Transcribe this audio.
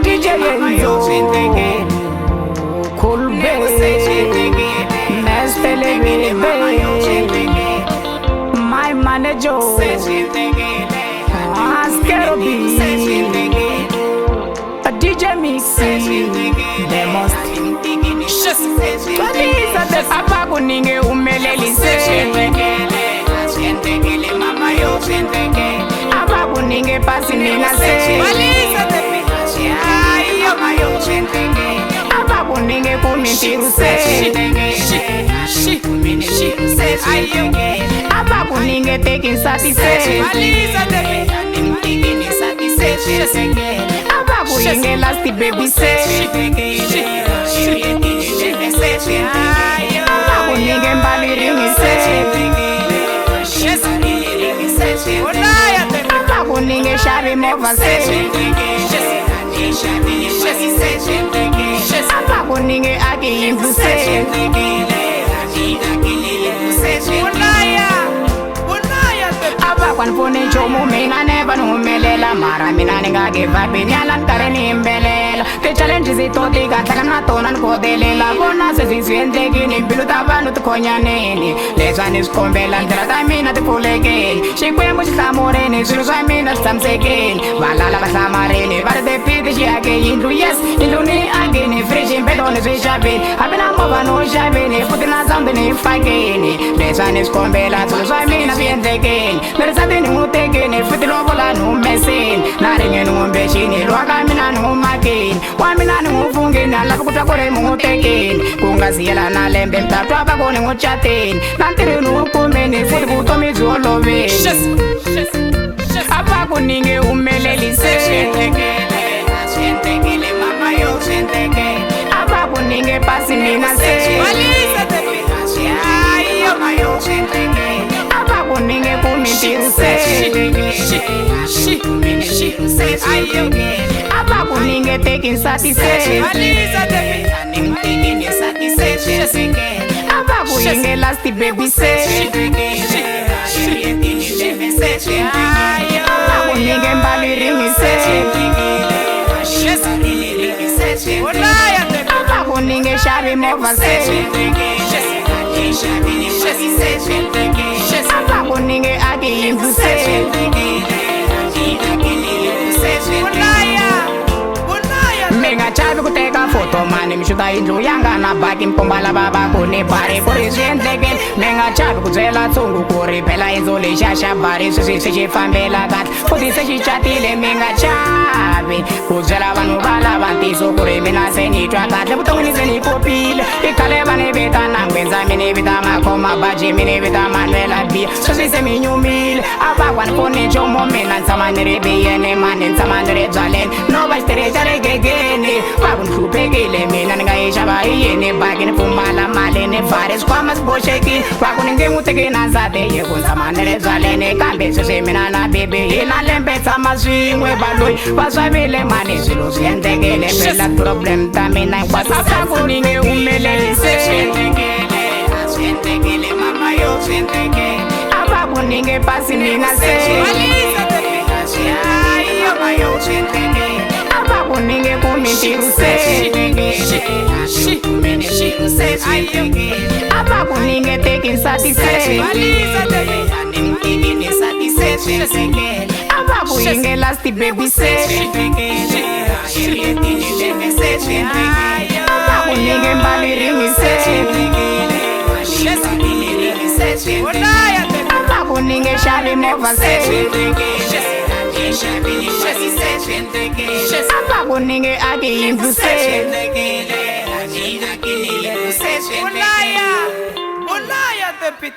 DJ Enzo, Cool Baby, Mestele Baby, my manager, Askerobi, a DJ Mixi, they must. Twaliza de papa kuninge umelelise, apa kuninge pasi ninase, apa kuninge kumintiruse, apa kuninge taking satisfaction, apa kuninge lasti baby say. Apa kuninge mbali ringise, apa kuninge shari movase, apa kuninge agi impuse, apa kwan pone chomo mina neba numelela mara mina nenga geva binyalan kareni imbelela te challenges itoti gatakana tonan kodelela kona sesisiente kini biluta vanu tukonyaneni lesani skombela ndrata mina tepulekeni shikwembu shisamoreni siruswa mina samsekeni valala vasamareni varde piti shiake indru yes indru ni ageni frishi bedoni swishabeni abina mova no shabeni putina zambeni fakeni lesani skombela siruswa mina vientekeni meresatini mutekeni futilovola numeseni naringeni mumbeshini lwakamina numakeni wamina nimufungeni alafu kutakore mutekeni kungaziyela nalembe mtatu abakoni nguchateni nantiri nukumeni futi kutomizi oloveni apa kuninge umelelise, apa kuninge pasi ninase, apa kuninge kumintiruse, apa kuninge taking satisfaction, apa kuninge lasti baby say, apa kuninge mbali ringise, apa kuninge shari movase, apa kuninge agi impuse, menga chavi kuteka foto mani mshuta indlu yanga na baki mpombala baba kuni pari kuri zviendekeni menga chavi kudzela tsungu kuri phela inzo lexaxa bari sweswi swi xi fambela kahle futhi se xi chatile menga chavi kubyela vanhu va lava ntiso kuri mina se ni twa kahle vuton'wini se ni kopile i khale va ni vita na ngwendza mi ni vita makhoma baji mi ni vita manwela biya sweswi se mi nyumile a va kwani pfuni nchumu mina ni tshama ni ri biyeni mani ni tshama ni ri byaleni no va xitereta ri gegeni va ku ni hluphekile mina ni nga yi xava hi yini baki ni pfumala mali ni pfari swikhwama swi boxekile va ku ni nge n'wi teki na nsati hi ku ni tshama ni ri byaleni kambe sweswi mina na bibi hi na lembe tshama swin'we valoyi va swavile mani swilo swi endlekile phela problem ta mina hinkwaswo a ku ni nge humelelise a va ku ni nge pasi ni nga se a va ku ni nge kumintiruse a va ku ni nge taking satisfaction a va ku yi nge lasti baby say a va ku ni nge mbali ringise a va ku ni nge shari movase a va ku ni nge agi impuse Olaya, the pit.